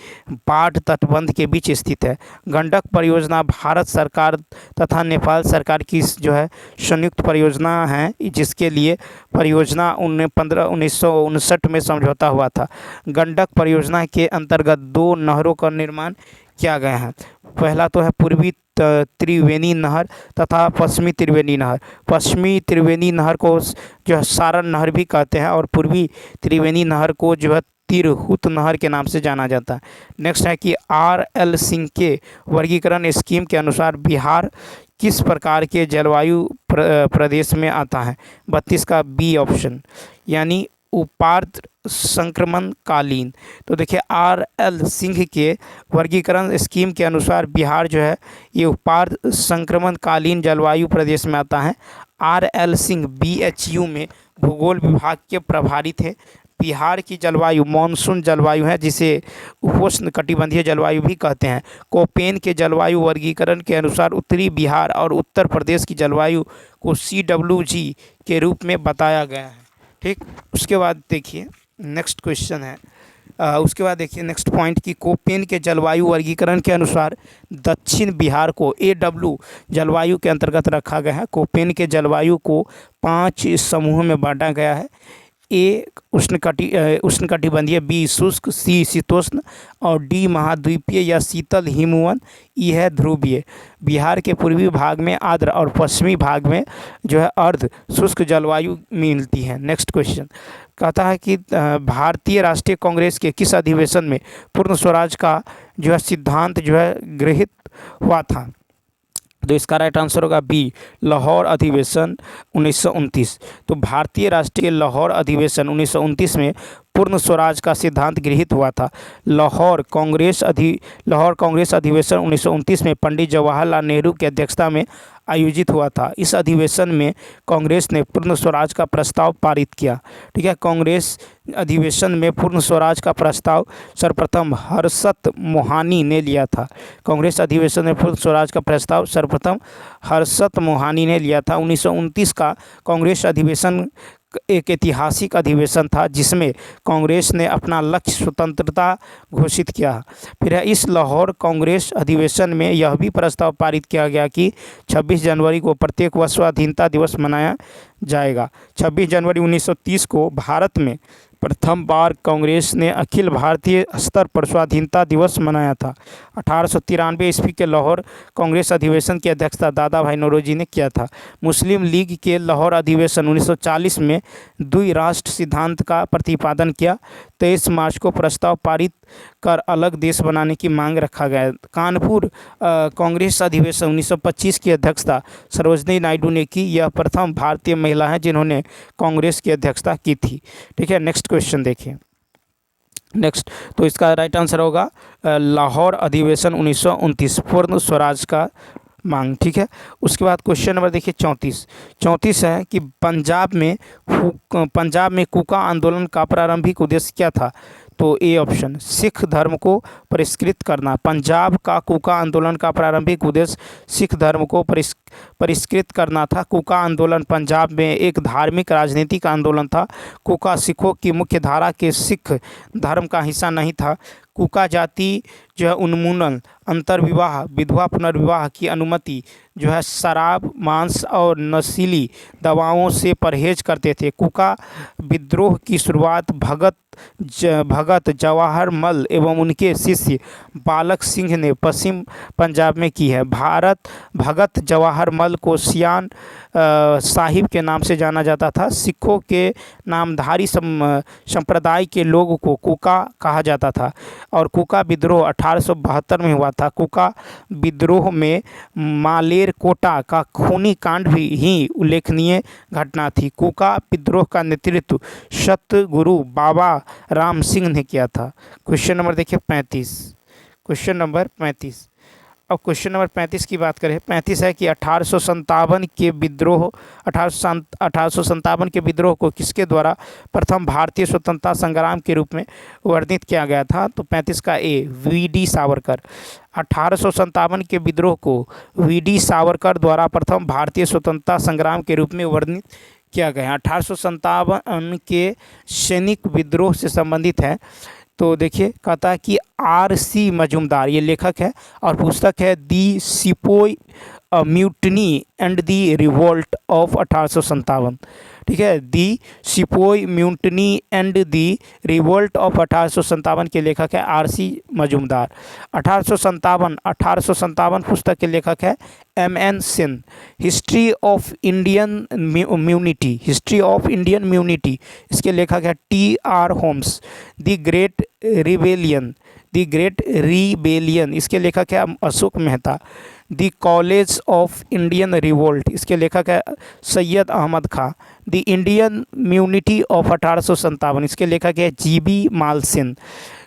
पाट तटबंध के बीच स्थित है। गंडक परियोजना भारत सरकार तथा नेपाल सरकार की जो है संयुक्त परियोजना है, जिसके लिए परियोजना 1959 में समझौता हुआ था। गंडक परियोजना के अंतर्गत 2 नहरों का निर्माण किया गया है। पहला तो है पूर्वी त्रिवेणी नहर तथा पश्चिमी त्रिवेणी नहर। पश्चिमी त्रिवेणी नहर को जो है सारण नहर भी कहते हैं और पूर्वी त्रिवेणी नहर को जो है तिरहुत नहर के नाम से जाना जाता है। नेक्स्ट है कि RL सिंह के वर्गीकरण स्कीम के अनुसार बिहार किस प्रकार के जलवायु प्रदेश में आता है? 32 का बी ऑप्शन, यानी उपार्द्र संक्रमण कालीन। तो देखिए RL सिंह के वर्गीकरण स्कीम के अनुसार बिहार जो है ये उपार्द्र संक्रमण कालीन जलवायु प्रदेश में आता है। RL सिंह BHU में भूगोल विभाग के प्रभारी थे। बिहार की जलवायु मानसून जलवायु है, जिसे उपोष्ण कटिबंधीय जलवायु भी कहते हैं। कोपेन के जलवायु वर्गीकरण के अनुसार उत्तरी बिहार और उत्तर प्रदेश की जलवायु को CWG के रूप में बताया गया है। ठीक, उसके बाद देखिए नेक्स्ट क्वेश्चन है, उसके बाद देखिए नेक्स्ट पॉइंट की कोपेन के जलवायु वर्गीकरण के अनुसार दक्षिण बिहार को AW जलवायु के अंतर्गत रखा गया है। कोपेन के जलवायु को 5 समूहों में बांटा गया है। A उष्णकटिबंधीय, B शुष्क, C शीतोष्ण और D महाद्वीपीय या शीतल हिमवन, E है ध्रुवीय। बिहार के पूर्वी भाग में आर्द्र और पश्चिमी भाग में जो है अर्ध शुष्क जलवायु मिलती है। नेक्स्ट क्वेश्चन कहता है कि भारतीय राष्ट्रीय कांग्रेस के किस अधिवेशन में पूर्ण स्वराज का जो है सिद्धांत जो है गृहीत हुआ था? तो इसका राइट आंसर होगा बी, लाहौर अधिवेशन 1929। तो भारतीय राष्ट्रीय लाहौर अधिवेशन 1929 में पूर्ण स्वराज का सिद्धांत गृहीत हुआ था। लाहौर कांग्रेस अधिवेशन 1929 में पंडित जवाहरलाल नेहरू की अध्यक्षता में आयोजित हुआ था। इस अधिवेशन में कांग्रेस ने पूर्ण स्वराज का प्रस्ताव पारित किया। ठीक है, कांग्रेस अधिवेशन में पूर्ण स्वराज का प्रस्ताव सर्वप्रथम हर्षत मोहानी ने लिया था। कांग्रेस अधिवेशन में पूर्ण स्वराज का प्रस्ताव सर्वप्रथम हर्षत मोहानी ने लिया था। 1929 का कांग्रेस अधिवेशन एक ऐतिहासिक अधिवेशन था, जिसमें कांग्रेस ने अपना लक्ष्य स्वतंत्रता घोषित किया। फिर इस लाहौर कांग्रेस अधिवेशन में यह भी प्रस्ताव पारित किया गया कि 26 जनवरी को प्रत्येक वर्ष स्वाधीनता दिवस मनाया जाएगा। 26 जनवरी 1930 को भारत में प्रथम बार कांग्रेस ने अखिल भारतीय स्तर पर स्वाधीनता दिवस मनाया था। 1893 ईस्वी के लाहौर कांग्रेस अधिवेशन की अध्यक्षता दादा भाई नौरोजी ने किया था। मुस्लिम लीग के लाहौर अधिवेशन 1940 में द्विराष्ट्र सिद्धांत का प्रतिपादन किया। 23 मार्च को प्रस्ताव पारित कर अलग देश बनाने की मांग रखा गया। कानपुर कांग्रेस अधिवेशन 1925 की अध्यक्षता सरोजनी नायडू ने की। यह प्रथम भारतीय महिला है जिन्होंने कांग्रेस की अध्यक्षता की थी। ठीक है, नेक्स्ट क्वेश्चन देखिए। नेक्स्ट, तो इसका राइट आंसर होगा लाहौर अधिवेशन 1929, पूर्ण स्वराज का मांग। ठीक है, उसके बाद क्वेश्चन नंबर देखिए 34 है कि पंजाब में कूका आंदोलन का प्रारंभिक उद्देश्य क्या था? तो ए ऑप्शन, सिख धर्म को परिष्कृत करना। पंजाब का कूका आंदोलन का प्रारंभिक उद्देश्य सिख धर्म को परिष्कृत करना था। कूका आंदोलन पंजाब में एक धार्मिक राजनीतिक आंदोलन था। कूका सिखों की मुख्य धारा के सिख धर्म का हिस्सा नहीं था। कूका जाति जो है उन्मूलन, अंतर्विवाह, विधवा पुनर्विवाह की अनुमति, जो है शराब, मांस और नशीली दवाओं से परहेज करते थे। कूका विद्रोह की शुरुआत भगत जवाहर मल एवं उनके शिष्य बालक सिंह ने पश्चिम पंजाब में की है। भगत जवाहर मल को सियान साहिब के नाम से जाना जाता था। सिखों के नामधारी संप्रदाय के लोगों को कूका कहा जाता था और कूका विद्रोह 1872 में हुआ था। कूका विद्रोह में मालेर कोटा का खूनी कांड भी उल्लेखनीय घटना थी। कूका विद्रोह का नेतृत्व सतगुरु बाबा राम सिंह ने किया था। क्वेश्चन नंबर देखिए 35। अब क्वेश्चन नंबर 35 की बात करें। 35 है कि 1857 के विद्रोह 1857 के विद्रोह को किसके द्वारा प्रथम भारतीय स्वतंत्रता संग्राम के रूप में वर्णित किया गया था? तो 35 का ए, वी.डी. सावरकर। 1857 के विद्रोह को वी.डी. सावरकर द्वारा प्रथम भारतीय स्वतंत्रता संग्राम के रूप में वर्णित किया गया है। 1857 के सैनिक विद्रोह से संबंधित है। तो देखिए कहता है कि R.C. मजूमदार ये लेखक है और पुस्तक है the sepoy mutiny and the revolt of 1857। ठीक है, the sepoy mutiny and the revolt of 1857 के लेखक है R.C. मजूमदार। 1857 पुस्तक के लेखक है M.N. Sen. History of Indian mutiny इसके लेखक है T.R. Holmes. The great rebellion इसके लेखक है Ashok Mehta. The college of Indian revolt इसके लेखक है सैयद अहमद खां। द इंडियन म्यूनिटी ऑफ 1857 इसके लेखक है G.B. मालसेन।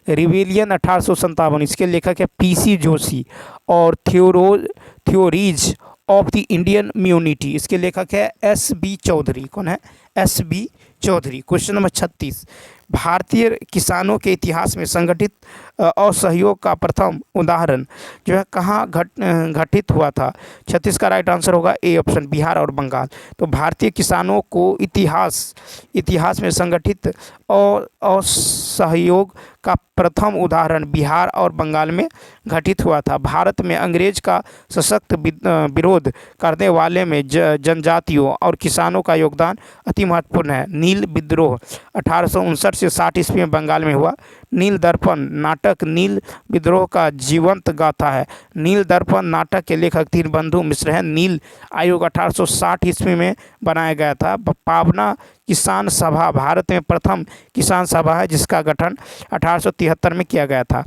रिबेलियन 1857 इसके लेखक है P.C. जोशी। और theories of the Indian mutiny इसके लेखक है S.B. चौधरी। कौन है? S.B. चौधरी। क्वेश्चन नंबर 36, भारतीय किसानों के इतिहास में संगठित असहयोग का प्रथम उदाहरण जो है कहाँ घटित हुआ था? 36 का राइट आंसर होगा ए ऑप्शन, बिहार और बंगाल। तो भारतीय किसानों को इतिहास में संगठित असहयोग का प्रथम उदाहरण बिहार और बंगाल में घटित हुआ था। भारत में अंग्रेज का सशक्त विरोध करने वाले में जनजातियों और किसानों का योगदान अति महत्वपूर्ण है। नील विद्रोह 1859 से 60 ईस्वी में बंगाल में हुआ। नील दर्पण नाटक नील विद्रोह का जीवंत गाथा है। नील दर्पण नाटक के लेखक दीनबंधु मिश्र हैं। नील आयोग 1860 ईस्वी में बनाया गया था। पावना किसान सभा भारत में प्रथम किसान सभा है जिसका गठन 1873 में किया गया था।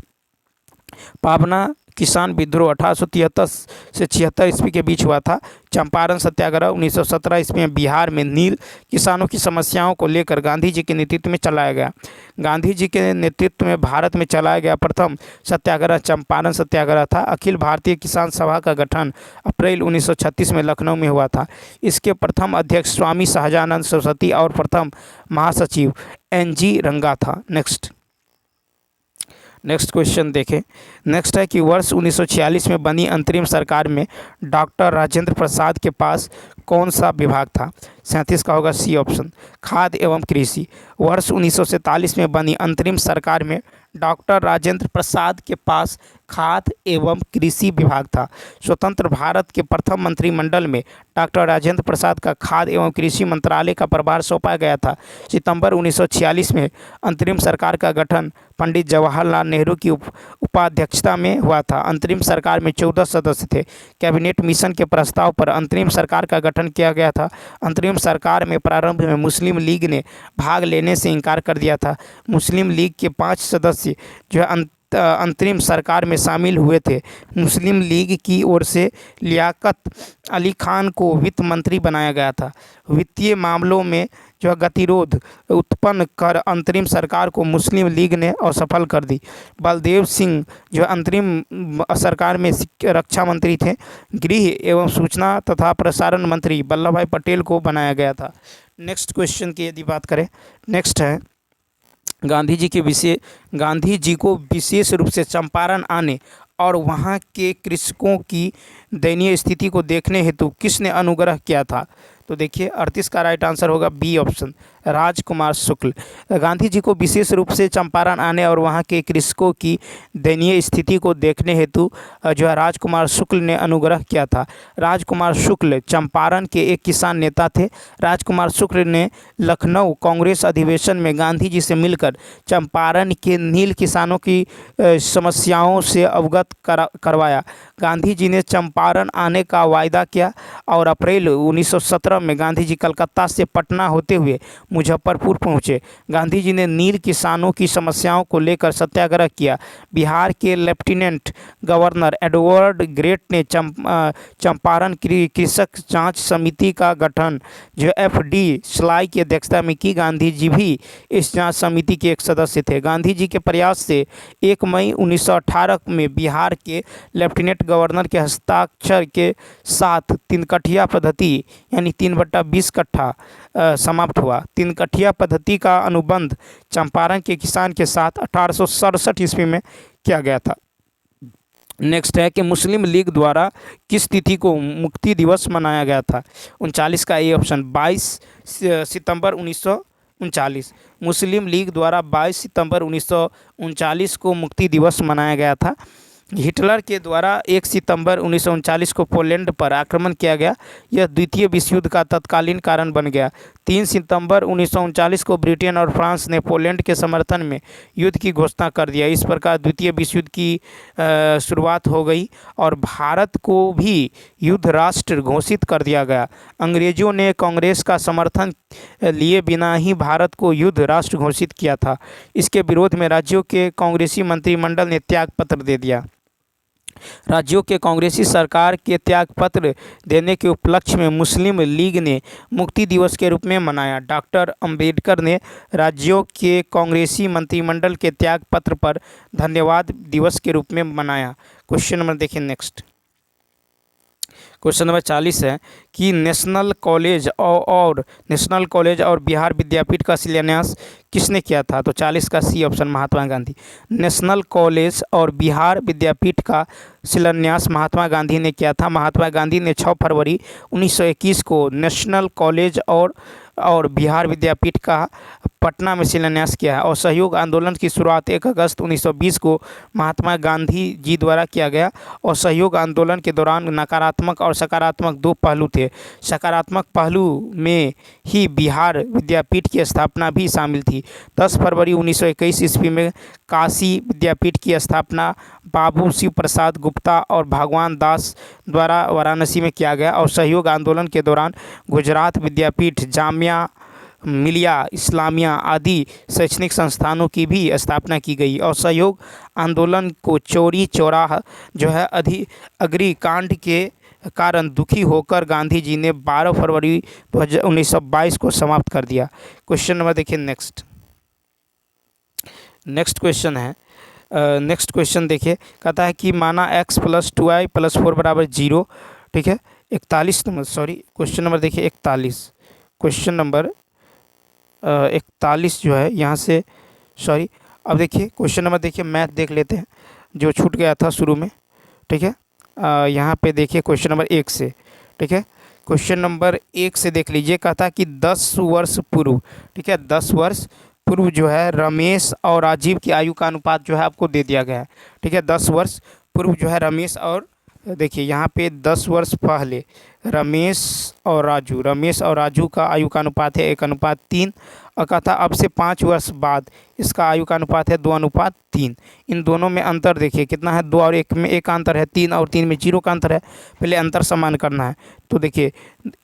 पावना किसान विद्रोह 1873 से 76 ईस्वी के बीच हुआ था। चंपारण सत्याग्रह 1917 ईस्वी में बिहार में नील किसानों की समस्याओं को लेकर गांधी जी के नेतृत्व में चलाया गया। गांधी जी के नेतृत्व में भारत में चलाया गया प्रथम सत्याग्रह चंपारण सत्याग्रह था। अखिल भारतीय किसान सभा का गठन अप्रैल 1936 में लखनऊ में हुआ था। इसके प्रथम अध्यक्ष स्वामी सहजानंद सरस्वती और प्रथम महासचिव N.G. रंगा था। नेक्स्ट क्वेश्चन देखें। नेक्स्ट है कि वर्ष 1946 में बनी अंतरिम सरकार में डॉक्टर राजेंद्र प्रसाद के पास कौन सा विभाग था? 37 का होगा सी ऑप्शन, खाद्य एवं कृषि। वर्ष 1947 में बनी अंतरिम सरकार में डॉक्टर राजेंद्र प्रसाद के पास खाद्य एवं कृषि विभाग था। स्वतंत्र भारत के प्रथम मंत्रिमंडल में डॉक्टर राजेंद्र प्रसाद का खाद्य एवं कृषि मंत्रालय का प्रभार सौंपा गया था। सितंबर 1946 में अंतरिम सरकार का गठन पंडित जवाहरलाल नेहरू की उपाध्यक्षता में हुआ था। अंतरिम सरकार में 14 सदस्य थे। कैबिनेट मिशन के प्रस्ताव पर अंतरिम सरकार का गठन किया गया था। अंतरिम सरकार में प्रारंभ में मुस्लिम लीग ने भाग लेने से इनकार कर दिया था। मुस्लिम लीग के 5 सदस्य जो है अंतरिम सरकार में शामिल हुए थे। मुस्लिम लीग की ओर से लियाकत अली खान को वित्त मंत्री बनाया गया था। वित्तीय मामलों में जो गतिरोध उत्पन्न कर अंतरिम सरकार को मुस्लिम लीग ने असफल कर दी। बलदेव सिंह जो अंतरिम सरकार में रक्षा मंत्री थे। गृह एवं सूचना तथा प्रसारण मंत्री वल्लभ भाई पटेल को बनाया गया था। नेक्स्ट क्वेश्चन की यदि बात करें, नेक्स्ट है गांधी जी को विशेष रूप से चंपारण आने और वहां के कृषकों की दयनीय स्थिति को देखने हेतु किसने अनुग्रह किया था? तो देखिए 38 का राइट आंसर होगा बी ऑप्शन, राजकुमार शुक्ल। गांधी जी को विशेष रूप से चंपारण आने और वहां के कृषकों की दयनीय स्थिति को देखने हेतु जो है राजकुमार शुक्ल ने अनुग्रह किया था। राजकुमार शुक्ल चंपारण के एक किसान नेता थे। राजकुमार शुक्ल ने लखनऊ कांग्रेस अधिवेशन में गांधी जी से मिलकर चंपारण के नील किसानों की समस्याओं से अवगत करवाया। गांधी जी ने चंपारण आने का वायदा किया और अप्रैल 1917 में गांधी जी कलकत्ता से पटना होते हुए मुजफ्फरपुर पहुंचे। गांधी जी ने नील किसानों की समस्याओं को लेकर सत्याग्रह किया। बिहार के लेफ्टिनेंट गवर्नर एडवर्ड ग्रेट ने चंपारण कृषक जांच समिति का गठन जो FD स्लाई की अध्यक्षता में की। गांधी जी भी इस जांच समिति के एक सदस्य थे। गांधी जी के प्रयास से 1 मई 1918 में बिहार के लेफ्टिनेंट गवर्नर के हस्ताक्षर के साथ तीनकठिया पद्धति यानी 3/20 कट्ठा समाप्त हुआ। तीनकठिया पद्धति का अनुबंध चंपारण के किसान के साथ 1867 ईस्वी में किया गया था। नेक्स्ट है कि मुस्लिम लीग द्वारा किस तिथि को मुक्ति दिवस मनाया गया था? 39 का A option 22 September 1939। Muslim league द्वारा 22 सितंबर 1939 को मुक्ति दिवस मनाया गया था। हिटलर के द्वारा 1 सितंबर 1939 को पोलैंड पर आक्रमण किया गया। यह द्वितीय विश्व युद्ध का तत्कालीन कारण बन गया। 3 सितंबर 1939 को ब्रिटेन और फ्रांस ने पोलैंड के समर्थन में युद्ध की घोषणा कर दिया। इस प्रकार द्वितीय विश्व युद्ध की शुरुआत हो गई और भारत को भी युद्ध राष्ट्र घोषित कर दिया गया। अंग्रेज़ों ने कांग्रेस का समर्थन लिए बिना ही भारत को युद्ध राष्ट्र घोषित किया था। इसके विरोध में राज्यों के कांग्रेसी मंत्रिमंडल ने त्यागपत्र दे दिया। राज्यों के कांग्रेसी सरकार के त्यागपत्र देने के उपलक्ष्य में मुस्लिम लीग ने मुक्ति दिवस के रूप में मनाया। डॉक्टर अंबेडकर ने राज्यों के कांग्रेसी मंत्रिमंडल के त्यागपत्र पर धन्यवाद दिवस के रूप में मनाया। क्वेश्चन नंबर देखिए नेक्स्ट। क्वेश्चन नंबर 40 है कि नेशनल कॉलेज और बिहार विद्यापीठ का शिलान्यास किसने किया था? तो 40 का C option Mahatma Gandhi. National college और बिहार विद्यापीठ का शिलान्यास महात्मा गांधी ने किया था। महात्मा गांधी ने 6 फरवरी 1921 को नेशनल कॉलेज और बिहार विद्यापीठ का पटना में शिलान्यास किया है। और असहयोग आंदोलन की शुरुआत 1 अगस्त 1920 को महात्मा गांधी जी द्वारा किया गया। और असहयोग आंदोलन के दौरान नकारात्मक और सकारात्मक 2 पहलू थे। सकारात्मक पहलू में ही बिहार विद्यापीठ की स्थापना भी शामिल थी। 10 फरवरी 1921 ईस्वी में काशी विद्यापीठ की स्थापना बाबू शिव प्रसाद गुप्ता और भगवान दास द्वारा वाराणसी में किया गया। और सहयोग आंदोलन के दौरान गुजरात विद्यापीठ, जामिया मिलिया इस्लामिया आदि शैक्षणिक संस्थानों की भी स्थापना की गई। और सहयोग आंदोलन को चौरी चौरा जो है अग्निकांड के कारण दुखी होकर गांधी जी ने 12 फरवरी 1922 को समाप्त कर दिया। क्वेश्चन नंबर देखिए नेक्स्ट क्वेश्चन है। नेक्स्ट क्वेश्चन देखिए, कहता है कि माना x + 2y + 4 = 0। ठीक है, 41 नंबर क्वेश्चन नंबर देखिए 41। क्वेश्चन नंबर 41 जो है यहाँ से अब देखिए क्वेश्चन नंबर देखिए मैथ देख लेते हैं जो छूट गया था शुरू में। ठीक है, यहाँ पे देखिए क्वेश्चन नंबर 1 से। ठीक है, क्वेश्चन नंबर 1 से देख लीजिए। कहता कि 10 वर्ष पूर्व, ठीक है, 10 वर्ष पूर्व जो है रमेश और राजीव की आयु का अनुपात जो है आपको दे दिया गया है। ठीक है, 10 वर्ष पूर्व जो है रमेश और देखिए यहाँ पे 10 वर्ष पहले रमेश और राजू का आयु का अनुपात है 1:3। और कहता अब से 5 वर्ष बाद इसका आयु का अनुपात है 2:3। इन दोनों में अंतर देखिए कितना है, 2 और 1 में 1 का अंतर है, 3 और 3 में 0 का अंतर है। पहले अंतर समान करना है। तो देखिए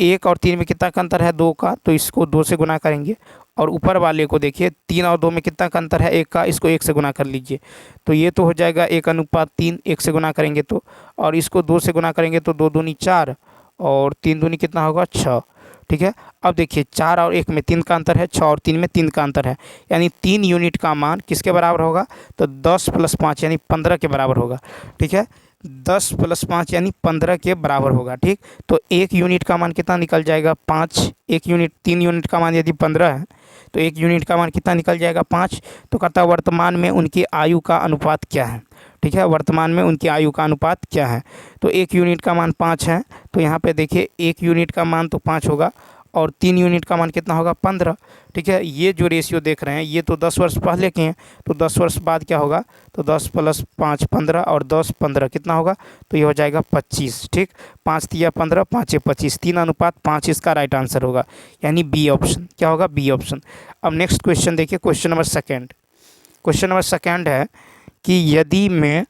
1 और 3 में कितना का अंतर है, 2 का, तो इसको 2 से गुना करेंगे। और ऊपर वाले को देखिए 3 और 2 में कितना का अंतर है, 1 का, इसको 1 से गुना कर लीजिए। तो ये तो हो जाएगा 1:3, 1 से गुना करेंगे तो, और इसको 2 से गुना करेंगे तो 2 दूनी 4 और 3 दूनी कितना होगा 6। ठीक है, अब देखिए 4 और 1 में 3 का अंतर है, 6 और 3 में 3 का अंतर है, यानी 3 यूनिट का मान किसके बराबर होगा, तो 10 + 5 यानी 15 के बराबर होगा। ठीक है, 10 + 5 यानी 15 के बराबर होगा। ठीक, तो 1 यूनिट का मान कितना निकल जाएगा 5। 3 यूनिट का मान यदि 15 है तो 1 यूनिट का मान कितना निकल जाएगा 5। तो कहता वर्तमान में उनकी आयु का अनुपात क्या है। ठीक है, वर्तमान में उनकी आयु का अनुपात क्या है। तो 1 यूनिट का मान 5 है, तो यहाँ पे देखिए 1 यूनिट का मान तो 5 होगा और 3 यूनिट का मान कितना होगा 15। ठीक है, ये जो रेशियो देख रहे हैं ये तो 10 वर्ष पहले के हैं, तो 10 वर्ष बाद क्या होगा, तो 10 + 5 15 और 10 15 कितना होगा, तो ये हो जाएगा 25। ठीक, 5 तिया 15, 5 25, 3:5 इसका राइट आंसर होगा, यानी बी ऑप्शन। क्या होगा, बी ऑप्शन। अब नेक्स्ट क्वेश्चन देखिए, क्वेश्चन नंबर सेकेंड है कि यदि मैं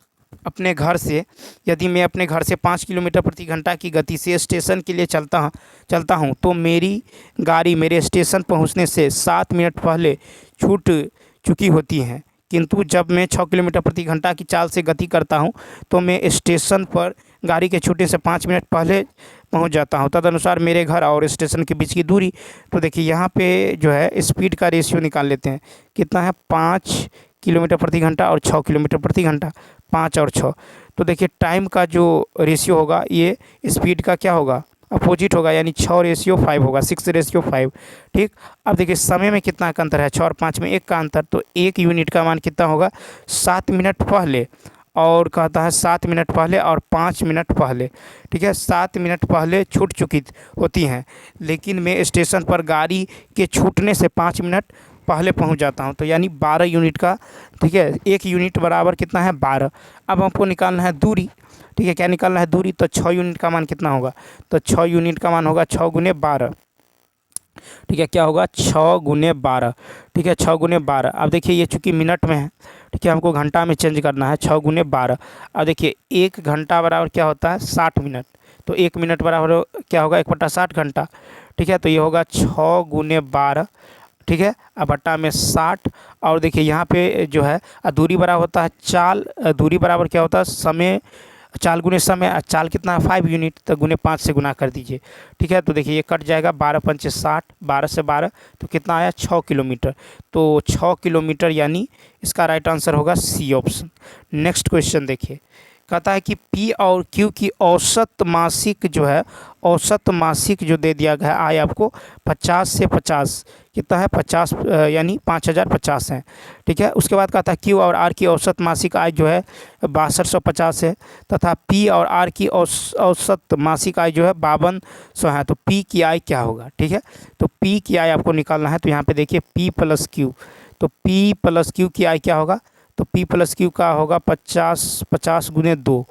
अपने घर से 5 किलोमीटर प्रति घंटा की गति से स्टेशन के लिए चलता हूँ तो मेरी गाड़ी मेरे स्टेशन पहुँचने से 7 मिनट पहले छूट चुकी होती है, किंतु जब मैं 6 किलोमीटर प्रति घंटा की चाल से गति करता हूँ तो मैं स्टेशन पर गाड़ी के छूटने से 5 मिनट पहले पहुँच जाता हूँ। तदनुसार मेरे घर और स्टेशन के बीच की दूरी, तो देखिए यहाँ पे जो है स्पीड का रेशियो निकाल लेते हैं, कितना है 5 किलोमीटर प्रति घंटा और 6 किलोमीटर प्रति घंटा, 5 और 6। तो देखिए टाइम का जो रेशियो होगा ये स्पीड का क्या होगा, अपोजिट होगा, यानी 6:5 होगा, 6:5। ठीक। अब देखिए समय में कितना का अंतर है, 6 और 5 में 1 का अंतर, तो 1 यूनिट का मान कितना होगा, 7 मिनट पहले, और कहता है 7 मिनट पहले और 5 मिनट पहले। ठीक है, 7 मिनट पहले छूट चुकी होती हैं, लेकिन मैं स्टेशन पर गाड़ी के छूटने से 5 मिनट पहले पहुंच जाता हूं, तो यानी 12 यूनिट का। ठीक है, 1 यूनिट बराबर कितना है, 12। अब हमको निकालना है दूरी। ठीक है, क्या निकालना है, दूरी। तो 6 यूनिट का मान कितना होगा, तो 6 यूनिट का मान होगा 6 गुने 12। ठीक है, क्या होगा, 6 गुने 12। ठीक है, 6 गुने 12। अब देखिए ये चूँकि मिनट में है, ठीक है, हमको घंटा में चेंज करना है, 6 गुने 12। अब देखिए 1 घंटा बराबर क्या होता है, 60 मिनट, तो 1 मिनट बराबर क्या होगा, 1/60 घंटा। ठीक है, तो ये होगा 6 गुने 12। ठीक है, अब बट्टा में 60। और देखिए यहाँ पे जो है दूरी बराबर होता है चाल, दूरी बराबर क्या होता है, समय, चाल गुने समय। चाल कितना है, 5 यूनिट, तो गुने 5 से गुना कर दीजिए। ठीक है, तो देखिए ये कट जाएगा, 12 पंचे 60, 12 से 12, तो कितना आया, 6 किलोमीटर। तो 6 किलोमीटर, यानी इसका राइट आंसर होगा सी ऑप्शन। नेक्स्ट क्वेश्चन देखिए, कहता है कि पी और क्यू की औसत मासिक जो है, औसत मासिक जो दे दिया गया है आय आपको 50 से 50 कितना है, 50 यानी 5050 है। ठीक है, उसके बाद कहता है क्यू और आर की औसत मासिक आय जो है 6250 है, तथा पी और आर की औसत मासिक आय जो है 5200 है। तो पी की आय क्या होगा। ठीक है, तो पी की आय आपको निकालना है, तो यहाँ पे देखिए पी प्लस क्यू, तो पी प्लस क्यू की आय क्या होगा, तो P प्लस क्यू का होगा 50 गुने 2।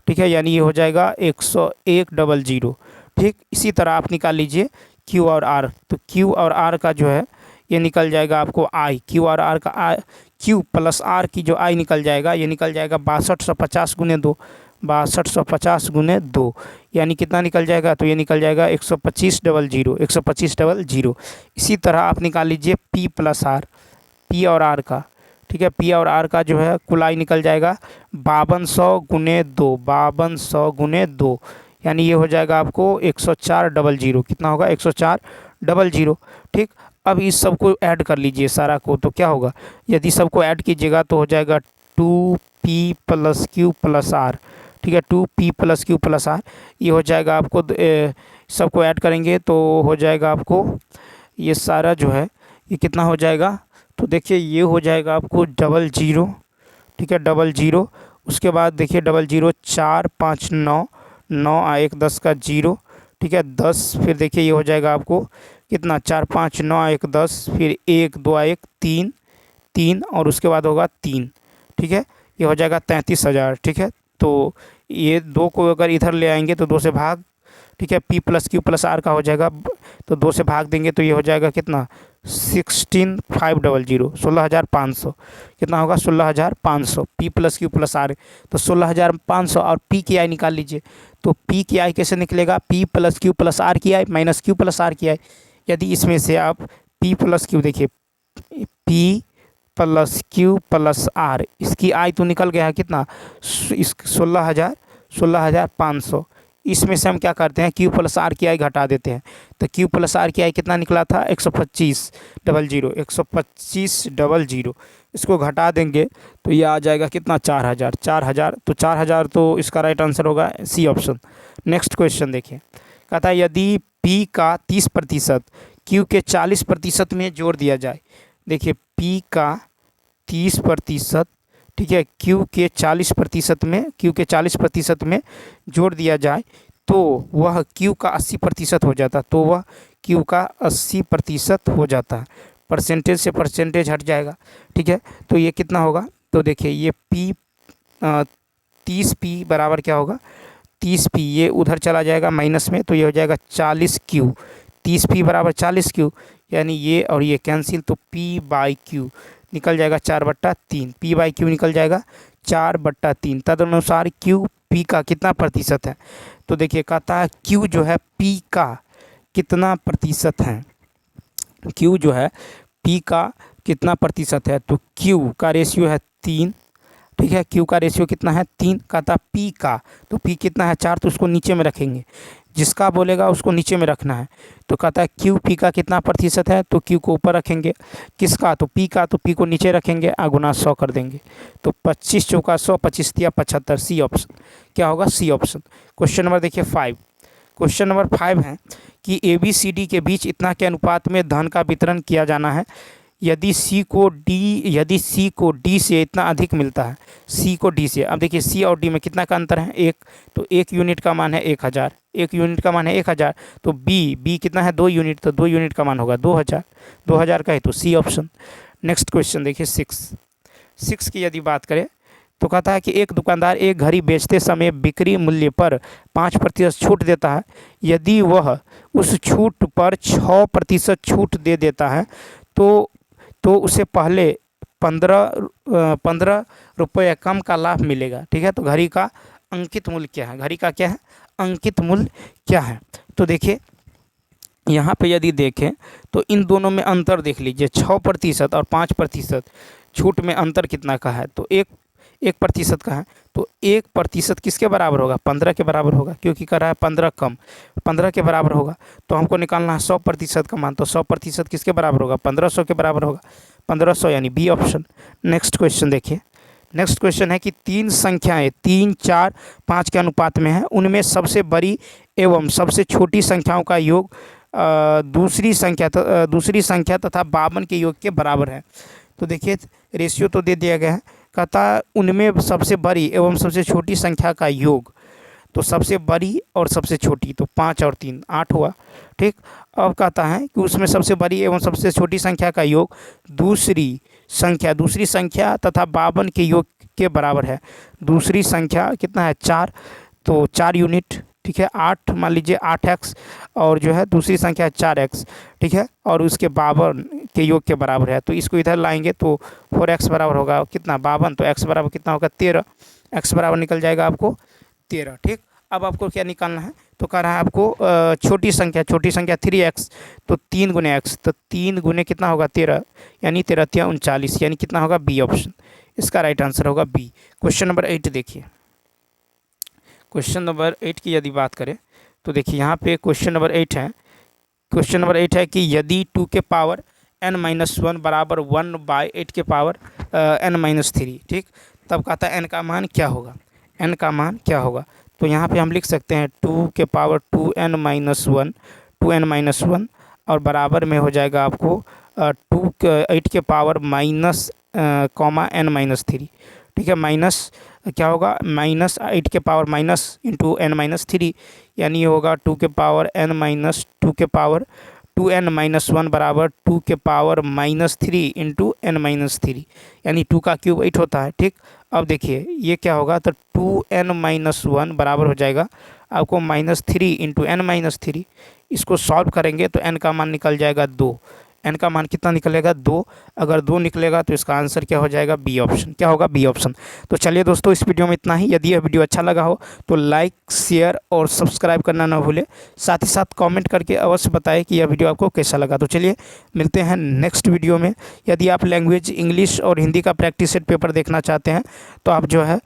ठीक है, यानी ये हो जाएगा 101,000। ठीक, इसी तरह आप निकाल लीजिए Q और R, तो Q और R का जो है ये निकल जाएगा आपको I, Q और R का I, Q प्लस R की जो I निकल जाएगा, ये निकल जाएगा 6250 गुने 2, 6250 गुने 2, यानी कितना निकल जाएगा, तो ये निकल जाएगा 125,000, 125,000। इसी तरह आप निकाल लीजिए P प्लस R, P और R का। ठीक है, पी और आर का जो है कुल आय निकल जाएगा 5200 गुने 2, 5200 गुने 2, यानी ये हो जाएगा आपको 104,000। कितना होगा, 104,000। ठीक, अब इस सब को ऐड कर लीजिए सारा को, तो क्या होगा, यदि सबको ऐड कीजिएगा तो हो जाएगा 2P plus Q plus are. ठीक है, 2P plus Q plus are, ये हो जाएगा आपको, सबको ऐड करेंगे तो हो जाएगा आपको ये सारा जो है ये कितना हो जाएगा, तो देखिए ये हो जाएगा आपको 00। ठीक है, 00। उसके बाद देखिए 00, 4 5 9, 9 1 10 का 0। ठीक है, 10, फिर देखिए ये हो जाएगा आपको कितना, 4 5 9 1 10, फिर 1 2 1 3 3, और उसके बाद होगा 3। ठीक है, ये हो जाएगा 33,000। ठीक है, तो ये 2 को अगर इधर ले आएंगे तो 2 से भाग। ठीक है, P plus Q plus R का हो जाएगा, तो 2 से भाग देंगे तो ये हो जाएगा कितना, 16,500, 16,500। कितना होगा, 16,500। P plus Q plus R, तो 16,500, और P की आय निकाल लीजिए। तो P की आय कैसे निकलेगा, P plus Q plus R की आय माइनस क्यू प्लस आर की आय। यदि इसमें से आप P प्लस क्यू देखिए, P plus Q plus R, इसकी आय तो निकल गया है कितना, 16,500। इसमें से हम क्या करते हैं, Q प्लस आर की आय घटा देते हैं, तो Q प्लस आर की आय कितना निकला था, 125,000, 125,000। इसको घटा देंगे तो ये आ जाएगा कितना, 4,000, 4,000, तो 4,000, तो इसका राइट आंसर होगा सी ऑप्शन। नेक्स्ट क्वेश्चन देखिए, कहता है यदि P का 30% Q के 40% में जोड़ दिया जाए। देखिए P का 30%, ठीक है, Q के 40% में, Q के 40% में जोड़ दिया जाए तो वह Q का 80% हो जाता, तो वह Q का 80% हो जाता है। परसेंटेज से परसेंटेज हट जाएगा। ठीक है, तो ये कितना होगा, तो देखिए ये P 30P बराबर क्या होगा, 30P, ये उधर चला जाएगा माइनस में, तो ये हो जाएगा 40Q। 30P बराबर 40Q, यानी ये और ये कैंसिल, तो P/Q निकल जाएगा 4/3, P/Q निकल जाएगा 4/3। तदनुसार Q P का कितना प्रतिशत है, तो देखिए कहता है Q जो है P का कितना प्रतिशत है, Q जो है P का कितना प्रतिशत है, तो Q का रेशियो है 3 ठीक है। क्यू का रेशियो कितना है 3। कहता पी का, तो पी कितना है 4, तो उसको नीचे में रखेंगे, जिसका बोलेगा उसको नीचे में रखना है। तो कहता है क्यू पी का कितना प्रतिशत है, तो क्यू को ऊपर रखेंगे, किसका तो पी का, तो पी को नीचे रखेंगे, गुना 100 कर देंगे। तो 25 चौका 100, 25 तिया 75, सी ऑप्शन क्या होगा, सी ऑप्शन। क्वेश्चन नंबर देखिए 5। क्वेश्चन नंबर 5 है कि ABCD के बीच इतना के अनुपात में धन का वितरण किया जाना है यदि C को D से इतना अधिक मिलता है, C को D से। अब देखिए C और D में कितना का अंतर है, 1, तो 1 यूनिट का मान है 1000, 1 यूनिट का मान है 1000, तो B कितना है 2 यूनिट, तो 2 यूनिट का मान होगा 2000 का है, तो C ऑप्शन। नेक्स्ट क्वेश्चन देखिए 6 की यदि बात करें तो कहता है कि एक दुकानदार एक घड़ी बेचते समय बिक्री मूल्य पर 5% छूट देता है। यदि वह उस छूट पर 6% छूट दे देता है तो उसे पहले 15 रुपये कम का लाभ मिलेगा। ठीक है, तो घड़ी का अंकित मूल्य क्या है, घड़ी का क्या है अंकित मूल्य क्या है। तो देखिए यहाँ पे यदि देखें तो इन दोनों में अंतर देख लीजिए, 6% और 5% छूट में अंतर कितना का है, तो 1% का है। तो 1% किसके बराबर होगा, 15 के बराबर होगा, क्योंकि कर रहा है 15 कम, 15 के बराबर होगा। तो हमको निकालना है 100% का मान, तो 100% किसके बराबर होगा, 1500 के बराबर होगा, 1500 यानी बी ऑप्शन। नेक्स्ट क्वेश्चन देखिए, नेक्स्ट क्वेश्चन है कि 3 संख्याएं 3, 4, 5 के अनुपात में है, उनमें सबसे बड़ी एवं सबसे छोटी संख्याओं का योग दूसरी संख्या तथा 52 के योग के बराबर है। तो देखिए रेशियो तो दे दिया गया है, कहता उनमें सबसे बड़ी एवं सबसे छोटी संख्या का योग, तो सबसे बड़ी और सबसे छोटी, तो 5 और 3 8 हुआ। ठीक, अब कहता है कि उसमें सबसे बड़ी एवं सबसे छोटी संख्या का योग दूसरी संख्या तथा 52 के योग के बराबर है। दूसरी संख्या कितना है 4, तो 4 यूनिट। ठीक है, 8 मान लीजिए 8x और जो है दूसरी संख्या 4x। ठीक है, और उसके 52 के योग के बराबर है, तो इसको इधर लाएंगे तो 4x बराबर होगा कितना 52, तो x बराबर कितना होगा 13, x बराबर निकल जाएगा आपको 13। ठीक, अब आपको क्या निकालना है, तो कह रहा है आपको छोटी संख्या 3x, तो 3 गुने x, तो 3 गुने कितना होगा 13, यानी 13 × 39, यानी कितना होगा बी ऑप्शन। इसका राइट आंसर होगा बी। क्वेश्चन नंबर 8 देखिए, क्वेश्चन नंबर 8 की यदि बात करें तो देखिए यहाँ पे क्वेश्चन नंबर 8 है। क्वेश्चन नंबर 8 है कि यदि 2 के पावर n-1 बराबर 1/8 के पावर n-3, ठीक, तब कहता है n का मान क्या होगा, n का मान क्या होगा। तो यहाँ पे हम लिख सकते हैं 2 के पावर 2n-1 और बराबर में हो जाएगा आपको 8 के पावर -n-3। ठीक है, माइनस क्या होगा, -8 के पावर माइनस इंटू n-3, यानी ये होगा 2 के पावर n-2 के पावर 2n-1 बराबर 2 के पावर -3 इंटू n-3, यानी 2 का क्यूब 8 होता है। ठीक, अब देखिए ये क्या होगा, तो 2n-1 बराबर हो जाएगा आपको -3 इंटू n-3। इसको सॉल्व करेंगे तो n का मान निकल जाएगा 2, n का मान कितना निकलेगा 2। अगर 2 निकलेगा तो इसका आंसर क्या हो जाएगा, बी ऑप्शन। क्या होगा, बी ऑप्शन। तो चलिए दोस्तों, इस वीडियो में इतना ही। यदि यह वीडियो अच्छा लगा हो तो लाइक, शेयर और सब्सक्राइब करना ना भूलें। साथ ही साथ कमेंट करके अवश्य बताएं कि यह वीडियो आपको कैसा लगा। तो चलिए मिलते हैं नेक्स्ट वीडियो में। यदि आप लैंग्वेज इंग्लिश और हिंदी का प्रैक्टिस सेट पेपर देखना चाहते हैं तो आप जो है